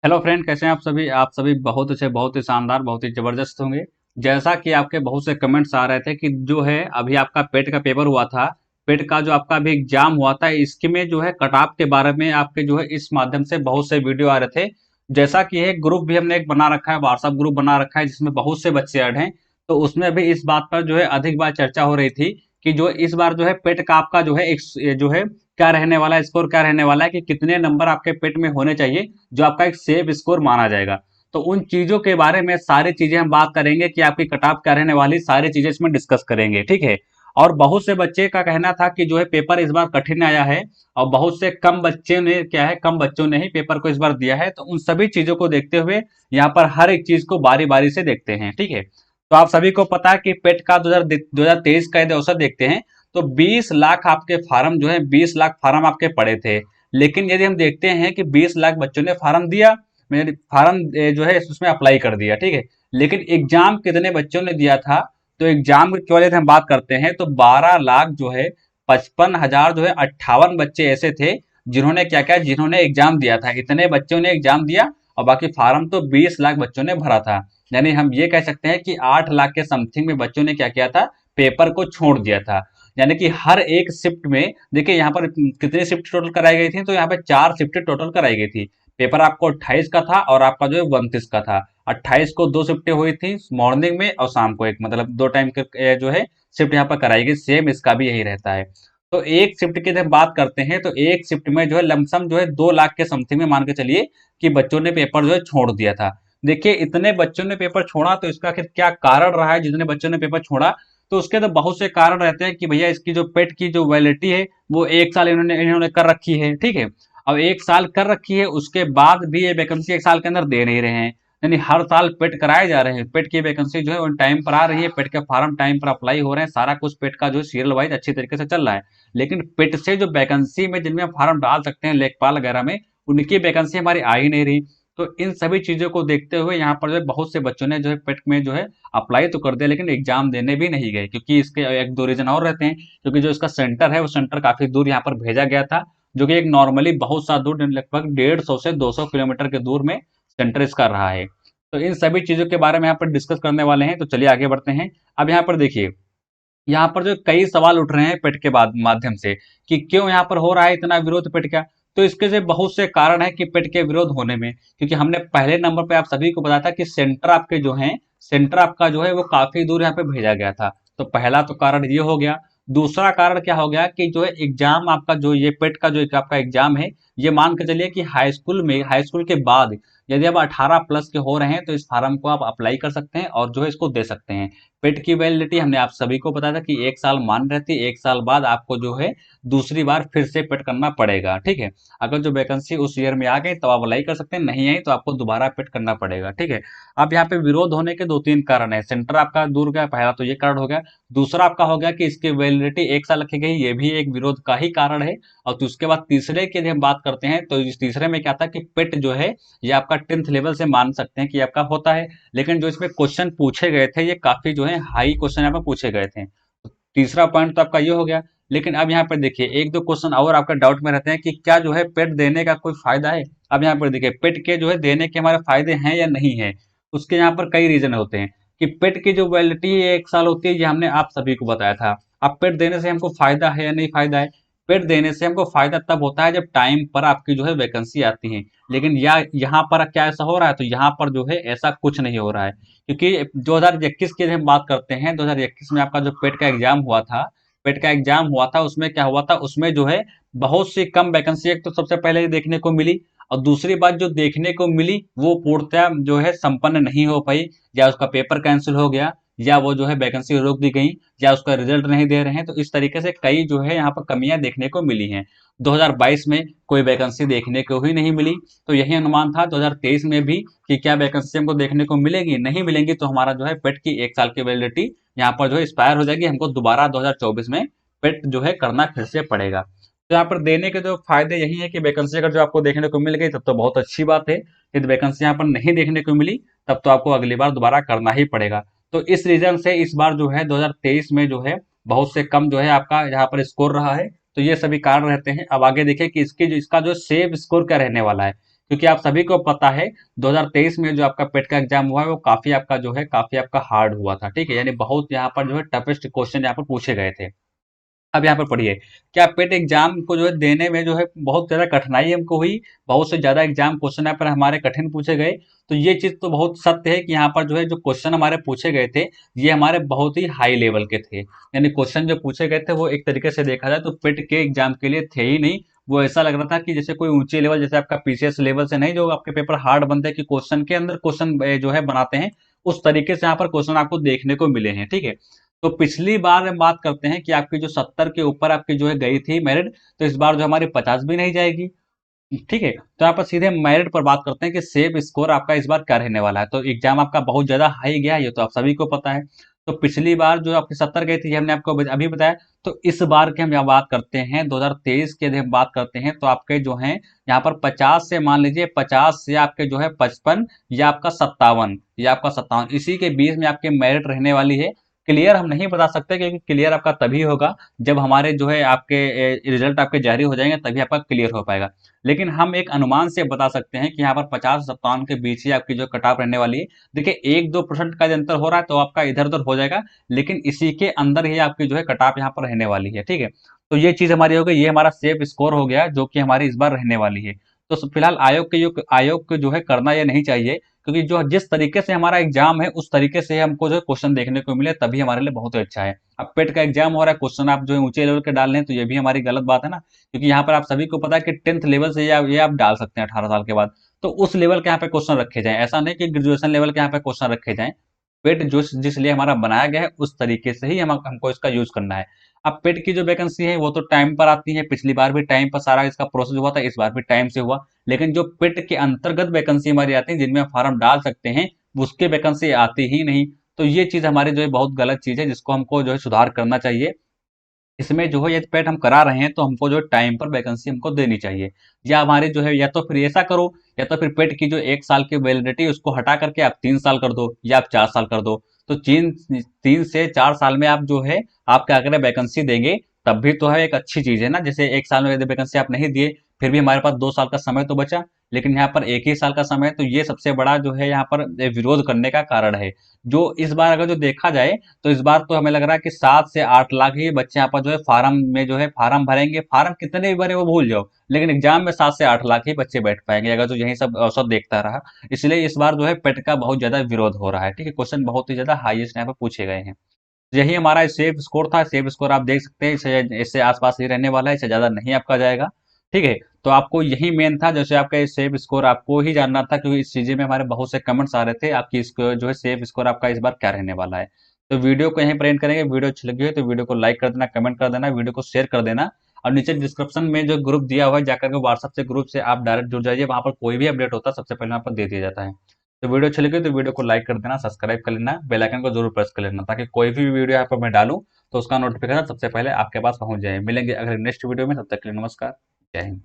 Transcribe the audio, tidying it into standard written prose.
Hello friend, कैसे हैं आप सभी बहुत अच्छे, बहुत ही शानदार, बहुत ही जबरदस्त होंगे। जैसा कि आपके बहुत से कमेंट्स आ रहे थे कि जो है अभी आपका पेट का पेपर हुआ था, पेट का जो आपका अभी एग्जाम हुआ था, इसके में जो है कट ऑफ के बारे में आपके जो है इस माध्यम से बहुत से वीडियो आ रहे थे। जैसा कि एक ग्रुप भी हमने एक बना रखा है, व्हाट्सएप ग्रुप बना रखा है जिसमें बहुत से बच्चे ऐड हैं। तो उसमें भी इस बात पर जो है अधिक बार चर्चा हो रही थी कि जो इस बार जो है पेट का आपका जो है एक जो है क्या रहने वाला है, स्कोर क्या रहने वाला है, कि कितने नंबर आपके पेट में होने चाहिए जो आपका एक सेफ स्कोर माना जाएगा। तो उन चीजों के बारे में सारी चीजें हम बात करेंगे कि आपकी कट ऑफ क्या रहने वाली, सारी चीजें इसमें डिस्कस करेंगे, ठीक है। और बहुत से बच्चे का कहना था कि जो है पेपर इस बार कठिन आया है, और बहुत से कम बच्चे ने क्या है, कम बच्चों ने ही पेपर को इस बार दिया है। तो उन सभी चीजों को देखते हुए यहाँ पर हर एक चीज को बारी बारी से देखते हैं, ठीक है। तो आप सभी को पता है कि पेट का 2023 का यदि औसत देखते हैं तो 20 लाख आपके फार्म जो है, 20 लाख फार्म आपके पड़े थे। लेकिन यदि हम देखते हैं कि 20 लाख बच्चों ने फार्म दिया, मैंने फार्म जो है उसमें अप्लाई कर दिया, ठीक है। लेकिन एग्जाम कितने बच्चों ने दिया था, तो एग्जाम की वाले हम बात करते हैं तो 12 लाख जो है 55,000 जो है 58 बच्चे ऐसे थे जिन्होंने क्या क्या, जिन्होंने एग्जाम दिया था। इतने बच्चों ने एग्जाम दिया और बाकी फार्म तो 20 लाख बच्चों ने भरा था। यानी हम ये कह सकते हैं कि 8 लाख के समथिंग में बच्चों ने क्या किया था, पेपर को छोड़ दिया था। यानी कि हर एक शिफ्ट में देखिए यहाँ पर कितनी शिफ्ट टोटल कराई गई थी, तो यहाँ पे 4 शिफ्ट टोटल कराई गई थी। पेपर आपको 28 का था और आपका जो है 29 का था। 28 को 2 शिफ्टें हुई थी, मॉर्निंग में और शाम को एक, मतलब 2 टाइम के जो है शिफ्ट यहाँ पर कराई गई। सेम इसका भी यही रहता है। तो एक शिफ्ट की जब बात करते हैं तो एक शिफ्ट में जो है लमसम जो है 2 लाख के समथिंग में मान के चलिए कि बच्चों ने पेपर जो है छोड़ दिया था। देखिए इतने बच्चों ने पेपर छोड़ा तो इसका आखिर क्या कारण रहा है, जितने बच्चों ने पेपर छोड़ा। तो उसके तो बहुत से कारण रहते हैं कि भैया इसकी जो पेट की जो वैलिडिटी है वो 1 साल इन्होंने इन्होंने कर रखी है, ठीक है। अब 1 साल कर रखी है, उसके बाद भी ये वैकेंसी 1 साल के अंदर दे नहीं रहे हैं। यानी हर साल पेट कराए जा रहे हैं, पेट की वैकेंसी जो है उन टाइम पर आ रही है, पेट के फार्म टाइम पर अप्लाई हो रहे हैं, सारा कुछ पेट का जो सीरियल वाइज अच्छी तरीके से चल रहा है। लेकिन पेट से जो वैकेंसी में जिनमें फार्म डाल सकते हैं लेखपाल वगैरह में, उनकी वैकेंसी हमारी आ ही नहीं रही। तो इन सभी चीजों को देखते हुए यहाँ पर जो है बहुत से बच्चों ने जो है पेट में जो है अप्लाई तो कर दिया, लेकिन एग्जाम देने भी नहीं गए, क्योंकि इसके एक दो रीजन और रहते हैं। क्योंकि जो इसका सेंटर है वो सेंटर काफी दूर यहाँ पर भेजा गया था, जो कि एक नॉर्मली बहुत सा दूर, लगभग 150 से 200 किलोमीटर के दूर में सेंटर इसका रहा है। तो इन सभी चीजों के बारे में यहाँ पर डिस्कस करने वाले हैं, तो चलिए आगे बढ़ते हैं। अब यहाँ पर देखिए, यहाँ पर जो कई सवाल उठ रहे हैं पेट के बाद माध्यम से कि क्यों यहाँ पर हो रहा है इतना विरोध पेट का। तो इसके से बहुत से कारण है कि पेट के विरोध होने में, क्योंकि हमने पहले नंबर पे आप सभी को बताया था कि सेंटर आपके जो है, सेंटर आपका जो है वो काफी दूर यहाँ पे भेजा गया था। तो पहला तो कारण ये हो गया। दूसरा कारण क्या हो गया कि जो है एग्जाम आपका, जो ये पेट का जो एक आपका एग्जाम है, ये मान के चलिए कि हाई स्कूल में, हाई स्कूल के बाद यदि आप 18 प्लस के हो रहे हैं तो इस फार्म को आप अप्लाई कर सकते हैं और जो है इसको दे सकते हैं। पेट की वैलिडिटी हमने आप सभी को बताया था कि 1 साल मान रहती है, 1 साल बाद आपको जो है दूसरी बार फिर से पेट करना पड़ेगा, ठीक है। अगर जो वैकेंसी उस ईयर में आ गई तो आप अप्लाई कर सकते हैं, नहीं आई तो आपको दोबारा पेट करना पड़ेगा, ठीक है। अब यहाँ पे विरोध होने के 2-3 कारण है। सेंटर आपका दूर गया, पहला तो ये कारण हो गया। दूसरा आपका हो गया कि इसकी वैलिडिटी 1 साल रखी गई, ये भी एक विरोध का ही कारण है। और तो उसके बाद तीसरे की यदि हम बात करते हैं तो इस तीसरे में क्या था कि पेट जो है ये आपका 10th लेवल से मान सकते हैं कि आपका होता है। लेकिन जो इसमें क्वेश्चन पूछे गए थे ये काफी जो है हाई क्वेश्चन यहाँ पे पूछे गए थे। तो तीसरा पॉइंट तो आपका ये हो गया। लेकिन अब यहाँ पर देखिए एक दो क्वेश्चन और आपका डाउट में रहते हैं कि क्या जो है पेट देने का कोई फायदा है। अब यहाँ पर देखिए पेट के जो है देने के हमारे फायदे हैं या नहीं है, उसके यहाँ पर कई रीजन होते हैं। कि पेट की जो वैलिडिटी 1 साल होती है, ये हमने आप सभी को बताया था। अब पेट देने से हमको फायदा है या नहीं फायदा है। पेट देने से हमको फायदा तब होता है जब टाइम पर आपकी जो है वैकेंसी आती है। लेकिन यहाँ पर क्या ऐसा हो रहा है, तो यहाँ पर जो है ऐसा कुछ नहीं हो रहा है। क्योंकि 2021 की हम बात करते हैं, 2021 में आपका जो पेट का एग्जाम हुआ था, पेट का एग्जाम हुआ था, उसमें क्या हुआ था, उसमें जो है बहुत सी कम वैकेंसी एक तो सबसे पहले देखने को मिली। और दूसरी बात जो देखने को मिली वो पूर्णतः जो है संपन्न नहीं हो पाई, या उसका पेपर कैंसिल हो गया, या वो जो है वैकेंसी रोक दी गई, या उसका रिजल्ट नहीं दे रहे हैं। तो इस तरीके से कई जो है यहाँ पर कमियां देखने को मिली हैं। 2022 में कोई वैकेंसी देखने को ही नहीं मिली। तो यही अनुमान था 2023 में भी कि क्या वैकेंसी हमको देखने को मिलेगी, नहीं मिलेंगी तो हमारा जो है पेट की 1 साल की वैलिडिटी यहाँ पर जो है एक्सपायर हो जाएगी, हमको दोबारा 2024 में पेट जो है करना फिर से पड़ेगा। तो यहाँ पर देने के जो फायदे यही है कि वैकेंसी अगर जो आपको देखने को मिल गई तब तो बहुत अच्छी बात है। यदि वैकेंसी यहाँ पर नहीं देखने को मिली तब तो आपको अगली बार दोबारा करना ही पड़ेगा। तो इस रीजन से इस बार जो है 2023 में जो है बहुत से कम जो है आपका यहाँ पर स्कोर रहा है। तो ये सभी कारण रहते हैं। अब आगे देखिए कि इसकी जो इसका जो सेव स्कोर क्या रहने वाला है। क्योंकि आप सभी को पता है 2023 में जो आपका पेट का एग्जाम हुआ है वो काफी आपका जो है काफी आपका हार्ड हुआ था, ठीक है, यानी बहुत यहाँ पर जो है टफेस्ट क्वेश्चन यहाँ पर पूछे गए थे। अब यहाँ पर पढ़िए, क्या पेट एग्जाम को जो है देने में जो है बहुत ज़्यादा कठिनाई हमको हुई, बहुत से ज़्यादा एग्जाम क्वेश्चन यहाँ पर हमारे कठिन पूछे गए। तो ये चीज़ तो बहुत सत्य है कि यहाँ पर जो है जो क्वेश्चन हमारे पूछे गए थे, ये हमारे बहुत ही हाई लेवल के थे, यानी क्वेश्चन जो पूछे गए थे वो एक तरीके से देखा जाए तो पेट के एग्जाम के लिए थे ही नहीं। वो ऐसा लग रहा था कि जैसे कोई ऊंचे लेवल, जैसे आपका पीसीएस लेवल से नहीं, जो आपके पेपर हार्ड बनते हैं कि क्वेश्चन के अंदर क्वेश्चन जो है बनाते हैं, उस तरीके से यहाँ पर क्वेश्चन आपको देखने को मिले हैं, ठीक है। तो पिछली बार हम बात करते हैं कि आपकी जो 70 के ऊपर आपकी जो है गई थी मेरिट, तो इस बार जो हमारी 50 भी नहीं जाएगी, ठीक है। तो यहाँ पर सीधे मेरिट पर बात करते हैं कि सेफ स्कोर आपका इस बार क्या रहने वाला है। तो एग्जाम आपका बहुत ज्यादा हाई गया है, ये तो आप सभी को पता है। तो पिछली बार जो आपकी 70 गई थी, ये हमने आपको अभी बताया। तो इस बार की हम यहाँ बात करते हैं 2023 की, यदि हम बात करते हैं तो आपके जो है यहाँ पर 50 से मान लीजिए 50 से आपके जो है 55 या आपका 57 या आपका 57, इसी के बीच में आपकी मेरिट रहने वाली है। क्लियर हम नहीं बता सकते, क्योंकि क्लियर आपका तभी होगा जब हमारे जो है आपके रिजल्ट आपके जारी हो जाएंगे, तभी आपका क्लियर हो पाएगा। लेकिन हम एक अनुमान से बता सकते हैं कि यहाँ पर 50 57 के बीच ही आपकी जो कट ऑफ रहने वाली है। देखिए 1 2% का अंतर हो रहा है तो आपका इधर उधर हो जाएगा, लेकिन इसी के अंदर ही आपकी जो है कट ऑफ यहाँ पर रहने वाली है, ठीक है। तो ये चीज हमारी हो गई, ये हमारा सेफ स्कोर हो गया जो कि हमारी इस बार रहने वाली है। तो फिलहाल आयोग को जो है करना ये नहीं चाहिए, क्योंकि जो जिस तरीके से हमारा एग्जाम है उस तरीके से हमको जो क्वेश्चन देखने को मिले तभी हमारे लिए बहुत अच्छा है। अब पेट का एग्जाम हो रहा है, क्वेश्चन आप जो है ऊंचे लेवल के डाल रहे हैं, तो ये भी हमारी गलत बात है ना, क्योंकि यहाँ पर आप सभी को पता है कि 10th लेवल से ये आप डाल सकते हैं 18 साल के बाद। तो उस लेवल के यहाँ पे क्वेश्चन रखे जाएं, ऐसा नहीं कि ग्रेजुएशन लेवल के यहाँ पे क्वेश्चन रखे जाएं। पेट जो जिस लिए हमारा बनाया गया है उस तरीके से ही हमको इसका यूज करना है। अब पेट की जो वैकेंसी है वो तो टाइम पर आती है, पिछली बार भी टाइम पर सारा इसका प्रोसेस हुआ था, इस बार भी टाइम से हुआ। लेकिन जो पेट के अंतर्गत वैकेंसी हमारी आती है जिनमें फॉर्म डाल सकते हैं, उसके वैकेंसी आती ही नहीं। तो ये चीज हमारी जो है बहुत गलत चीज है, जिसको हमको जो है सुधार करना चाहिए। इसमें जो है यदि पेट हम करा रहे हैं तो हमको जो टाइम पर वैकेंसी हमको देनी चाहिए। या हमारे जो है, या तो फिर ऐसा करो, या तो फिर पेट की जो 1 साल की वैलिडिटी उसको हटा करके आप 3 साल कर दो या आप 4 साल कर दो। तो 3 से 4 साल में आप जो है आपके अगर वैकेंसी देंगे, तब भी तो है एक अच्छी चीज है ना। जैसे 1 साल में यदि वैकेंसी आप नहीं दिए, फिर भी हमारे पास 2 साल का समय तो बचा, लेकिन यहाँ पर एक ही साल का समय है। तो ये सबसे बड़ा जो है यहाँ पर विरोध करने का कारण है। जो इस बार अगर जो देखा जाए, तो इस बार तो हमें लग रहा है कि 7 से 8 लाख ही बच्चे यहाँ पर जो है फार्म में जो है फार्म भरेंगे। फार्म कितने भी भरे वो भूल जाओ, लेकिन एग्जाम में 7 से 8 लाख ही बच्चे बैठ पाएंगे अगर जो यही सब औसत देखता रहा। इसलिए इस बार जो है पेट का बहुत ज्यादा विरोध हो रहा है, ठीक है। क्वेश्चन बहुत ही ज्यादा हाईएस्ट यहाँ पे पूछे गए हैं। यही हमारा सेफ स्कोर था। सेफ स्कोर आप देख सकते हैं, इससे आसपास ही रहने वाला है, इससे ज्यादा नहीं आपका जाएगा, ठीक है। तो आपको यही मेन था, जैसे आपका ये सेफ स्कोर आपको ही जानना था, क्योंकि इस चीजें में हमारे बहुत से कमेंट्स आ रहे थे आपकी इसको जो है सेफ स्कोर आपका इस बार क्या रहने वाला है। तो वीडियो को यहीं पर एंड करेंगे। वीडियो अच्छी लगी हो तो वीडियो को लाइक कर देना, कमेंट कर देना, वीडियो को शेयर कर देना। और नीचे डिस्क्रिप्शन में जो ग्रुप दिया हुआ है, जाकर के व्हाट्सएप से ग्रुप से आप डायरेक्ट जुड़ जाइए, वहां पर कोई भी अपडेट होता है सबसे पहले वहां पर दे दिया जाता है। तो वीडियो अच्छी लगी तो वीडियो को लाइक कर देना, सब्सक्राइब कर लेना, बेल आइकन को जरूर प्रेस कर लेना, ताकि कोई भी वीडियो यहाँ पर मैं डालूं तो उसका नोटिफिकेशन सबसे पहले आपके पास पहुंच जाए। मिलेंगे अगले नेक्स्ट वीडियो में, तब तक के लिए नमस्कार, जय हिंद।